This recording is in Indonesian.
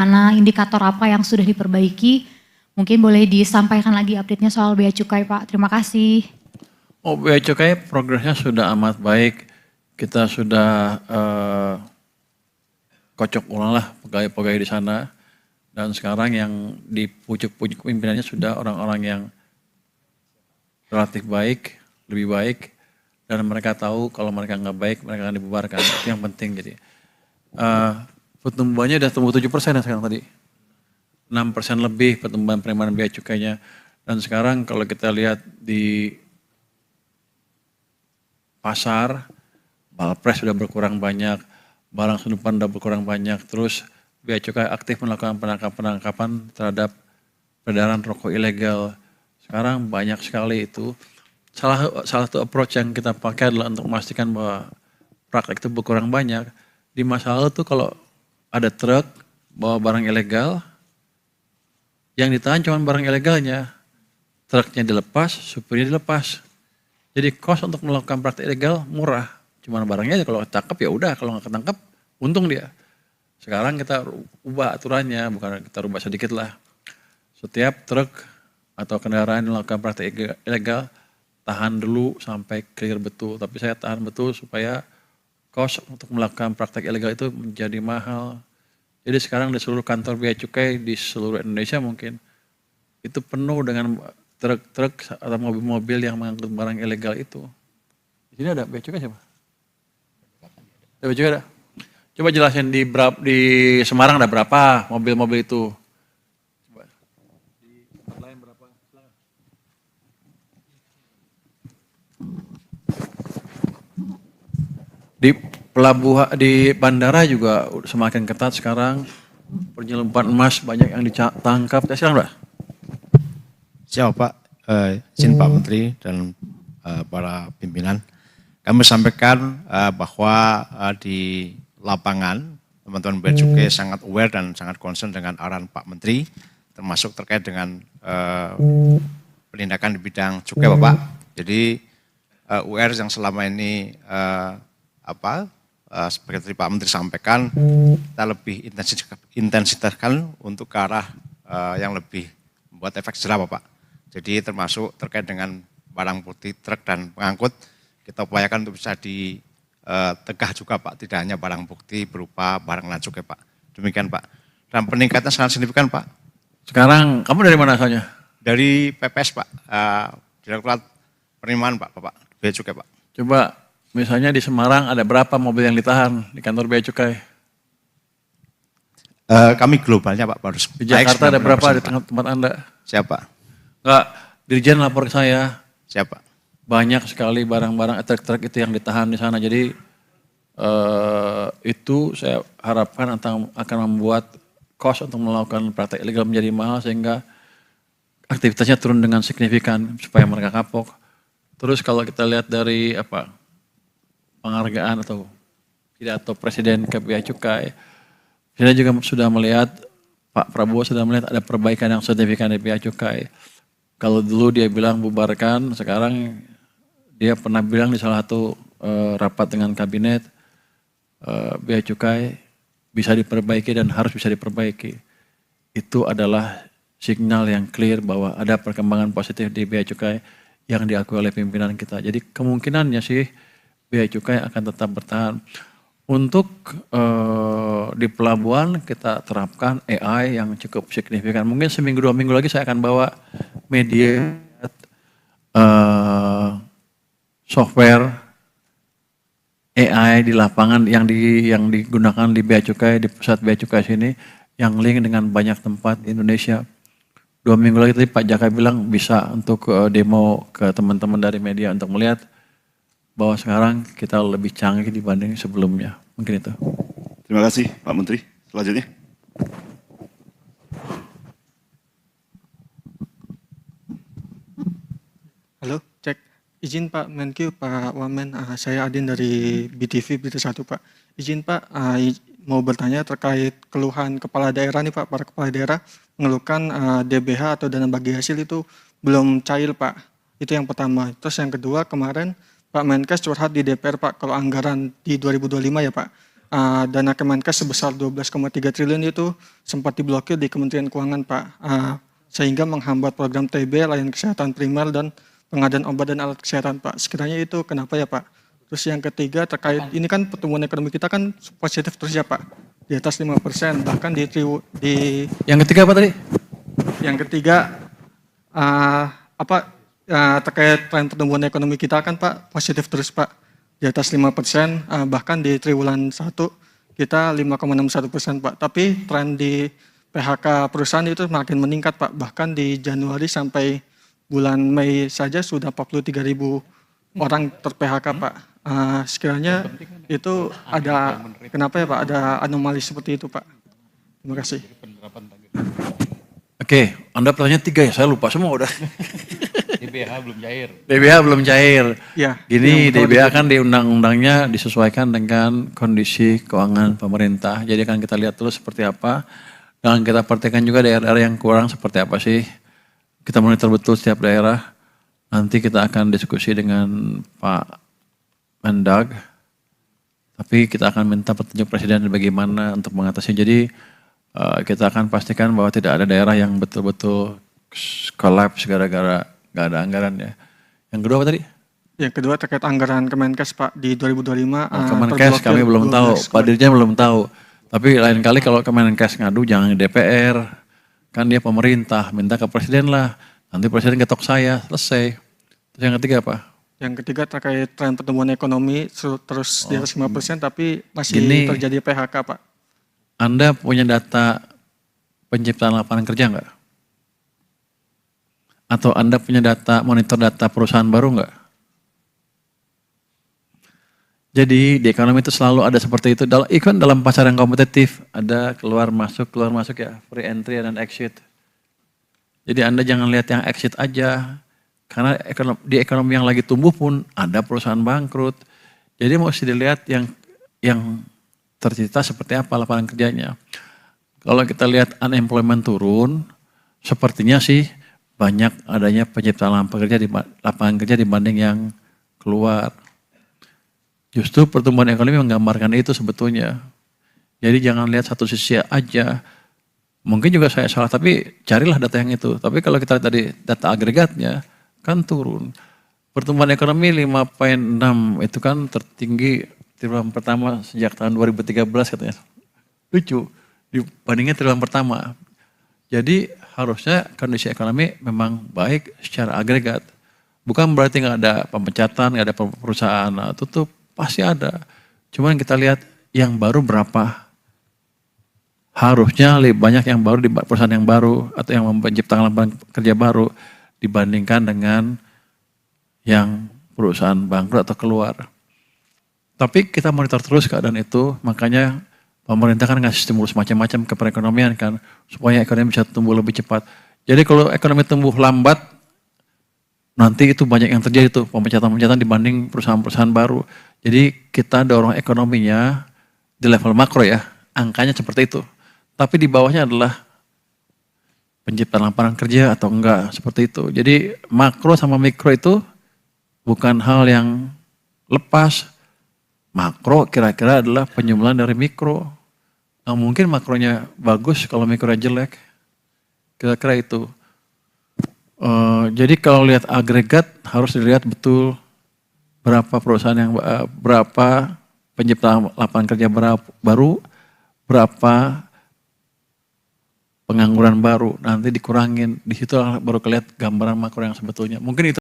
mana indikator apa yang sudah diperbaiki? Mungkin boleh disampaikan lagi update-nya soal bea cukai, Pak. Terima kasih. Oh, bea cukai progresnya sudah amat baik. Kita sudah kocok ulang lah pegawai-pegawai di sana. Dan sekarang yang di pucuk-pucuk pimpinannya sudah orang-orang yang relatif baik, lebih baik. Dan mereka tahu kalau mereka nggak baik, mereka akan dibubarkan. Itu yang penting. Jadi pertumbuhannya sudah tumbuh 7% ya sekarang tadi. 6% lebih pertumbuhan penerimaan bea cukainya. Dan sekarang kalau kita lihat di pasar, balpres sudah berkurang banyak, barang selundupan sudah berkurang banyak, terus bea cukai aktif melakukan penangkapan terhadap peredaran rokok ilegal. Sekarang banyak sekali itu. Salah satu approach yang kita pakai adalah untuk memastikan bahwa praktek itu berkurang banyak. Di masa lalu tuh kalau ada truk bawa barang ilegal, yang ditahan cuma barang ilegalnya, truknya dilepas, supirnya dilepas. Jadi cost untuk melakukan praktek ilegal murah, cuma barangnya kalau ketangkep ya udah, kalau nggak ketangkep untung dia. Sekarang kita ubah aturannya, bukan kita ubah sedikit lah. Setiap truk atau kendaraan yang melakukan praktek ilegal, tahan dulu sampai clear betul. Tapi saya tahan betul supaya cost untuk melakukan praktek ilegal itu menjadi mahal. Jadi sekarang di seluruh kantor bea cukai di seluruh Indonesia mungkin itu penuh dengan truk-truk atau mobil-mobil yang mengangkut barang ilegal itu. Di sini ada bea cukai siapa? Ada bea cukai ada? Coba jelasin di Semarang ada berapa mobil-mobil itu? Coba. Di lain berapa? Silakan. Di pelabuhan, di bandara juga semakin ketat sekarang. Penyelundupan emas banyak yang ditangkap. Silakan, Pak. Siap Pak, izin Pak Menteri dan para pimpinan. Kami sampaikan bahwa di lapangan teman-teman bea cukai sangat aware dan sangat concern dengan arahan Pak Menteri, termasuk terkait dengan penindakan di bidang cukai Bapak. Jadi UR yang selama ini seperti Pak Menteri sampaikan, kita lebih intensifkan untuk ke arah yang lebih membuat efek jerah Bapak. Jadi termasuk terkait dengan barang putih, truk dan pengangkut, kita upayakan untuk bisa ditegah juga Pak, tidak hanya barang bukti berupa barang non cukai Pak. Demikian Pak. Dan peningkatan sangat signifikan Pak. Sekarang kamu dari mana asalnya? Dari PPS Pak, Direktorat Penerimaan Pak, Bapak, bea cukai Pak. Coba misalnya di Semarang ada berapa mobil yang ditahan di kantor bea cukai? Kami globalnya Pak, baru. Di Jakarta ada berapa di tempat Anda? Siapa? Enggak, Dirjen lapor ke saya. Siapa? Banyak sekali barang-barang truk-truk itu yang ditahan di sana. Jadi itu saya harapkan akan membuat cost untuk melakukan praktek ilegal menjadi mahal sehingga aktivitasnya turun dengan signifikan supaya mereka kapok. Terus kalau kita lihat dari penghargaan atau pidato Presiden ke bea cukai, saya juga sudah melihat, Pak Prabowo sudah melihat ada perbaikan yang signifikan di bea cukai. Kalau dulu dia bilang bubarkan, sekarang dia pernah bilang di salah satu rapat dengan kabinet, bea cukai bisa diperbaiki dan harus bisa diperbaiki. Itu adalah sinyal yang clear bahwa ada perkembangan positif di bea cukai yang diakui oleh pimpinan kita. Jadi kemungkinannya sih bea cukai akan tetap bertahan. Untuk di pelabuhan kita terapkan AI yang cukup signifikan. Mungkin seminggu 2 minggu lagi saya akan bawa media software AI di lapangan yang digunakan di bea cukai, di pusat bea cukai sini, yang link dengan banyak tempat di Indonesia. 2 minggu lagi tadi Pak Jaka bilang bisa untuk demo ke teman-teman dari media untuk melihat bahwa sekarang kita lebih canggih dibanding sebelumnya. Mungkin itu. Terima kasih Pak Menteri. Selanjutnya. Halo, cek. Izin Pak Menkyu, Pak Wamen, saya Adin dari BTV Berita 1 Pak. Izin Pak, mau bertanya terkait keluhan kepala daerah nih Pak, para kepala daerah mengeluhkan DBH atau dana bagi hasil itu belum cair Pak. Itu yang pertama. Terus yang kedua, kemarin Pak Menkes curhat di DPR Pak, kalau anggaran di 2025 ya Pak, dana Kemenkes sebesar 12,3 triliun itu sempat diblokir di Kementerian Keuangan Pak, sehingga menghambat program TB, layanan kesehatan primer dan pengadaan obat dan alat kesehatan Pak. Sekiranya itu kenapa ya Pak? Terus yang ketiga terkait ini kan pertumbuhan ekonomi kita kan positif terus ya Pak, di atas 5%, bahkan di Yang ketiga apa tadi? yang ketiga terkait tren pertumbuhan ekonomi kita kan Pak positif terus Pak, di atas 5%, bahkan di triwulan 1 kita 5,61% Pak. Tapi tren di PHK perusahaan itu makin meningkat Pak, bahkan di Januari sampai bulan Mei saja sudah 43.000 orang ter-PHK Pak. Sekiranya itu ada, kenapa ya Pak, ada anomali seperti itu Pak? Terima kasih. Oke, Anda pertanyaan 3 ya, saya lupa semua udah. DBH belum cair. DBH belum cair. Ya, Gini, yang DBH kan di undang-undangnya disesuaikan dengan kondisi keuangan pemerintah. Jadi kan kita lihat dulu seperti apa. Dan kita perhatikan juga daerah-daerah yang kurang seperti apa sih. Kita monitor betul setiap daerah. Nanti kita akan diskusi dengan Pak Mendag. Tapi kita akan minta petunjuk Presiden bagaimana untuk mengatasi. Jadi kita akan pastikan bahwa tidak ada daerah yang betul-betul collapse gara-gara nggak ada anggaran ya. Yang kedua apa tadi? Yang kedua terkait anggaran Kemenkes Pak di 2025. Kemenkes kami belum tahu, Pak Dirjen belum tahu. Tapi lain kali kalau Kemenkes ngadu jangan di DPR. Kan dia pemerintah, minta ke Presiden lah. Nanti Presiden ketok saya, selesai. Terus yang ketiga apa? Yang ketiga terkait tren pertumbuhan ekonomi terus di atas 5% tapi masih terjadi PHK Pak. Anda punya data penciptaan lapangan kerja nggak? Atau Anda punya data, monitor data perusahaan baru nggak? Jadi di ekonomi itu selalu ada seperti itu. Ikut dalam pasar yang kompetitif, ada keluar masuk ya, free entry dan exit. Jadi Anda jangan lihat yang exit aja. Karena di ekonomi yang lagi tumbuh pun ada perusahaan bangkrut. Jadi mesti dilihat yang tercipta seperti apa lapangan kerjanya. Kalau kita lihat unemployment turun, sepertinya sih banyak adanya penciptaan lapangan kerja dibanding yang keluar. Justru pertumbuhan ekonomi menggambarkan itu sebetulnya. Jadi jangan lihat satu sisi aja. Mungkin juga saya salah, tapi carilah data yang itu. Tapi kalau kita lihat tadi data agregatnya, kan turun. Pertumbuhan ekonomi 5,6 itu kan tertinggi triwulan pertama sejak tahun 2013 katanya. Lucu, dibandingnya triwulan pertama. Jadi harusnya kondisi ekonomi memang baik secara agregat. Bukan berarti nggak ada pemecatan, nggak ada perusahaan tutup, pasti ada. Cuman kita lihat yang baru berapa. Harusnya lebih banyak yang baru di perusahaan yang baru atau yang menciptakan lapangan kerja baru dibandingkan dengan yang perusahaan bangkrut atau keluar. Tapi kita monitor terus keadaan itu, makanya pemerintah kan ngasih stimulus macam-macam ke perekonomian kan, supaya ekonomi bisa tumbuh lebih cepat. Jadi kalau ekonomi tumbuh lambat, nanti itu banyak yang terjadi tuh, pemecatan-pemecatan dibanding perusahaan-perusahaan baru. Jadi kita dorong ekonominya di level makro ya, angkanya seperti itu. Tapi di bawahnya adalah penciptaan lapangan kerja atau enggak, seperti itu. Jadi makro sama mikro itu bukan hal yang lepas. Makro kira-kira adalah penyumbulan dari mikro. Nah, mungkin makronya bagus kalau mikronya jelek. Kira-kira itu. Jadi kalau lihat agregat harus dilihat betul berapa perusahaan yang berapa penciptaan lapangan kerja baru, berapa pengangguran baru. Nanti dikurangin. Di situ baru kelihatan gambaran makro yang sebetulnya. Mungkin itu.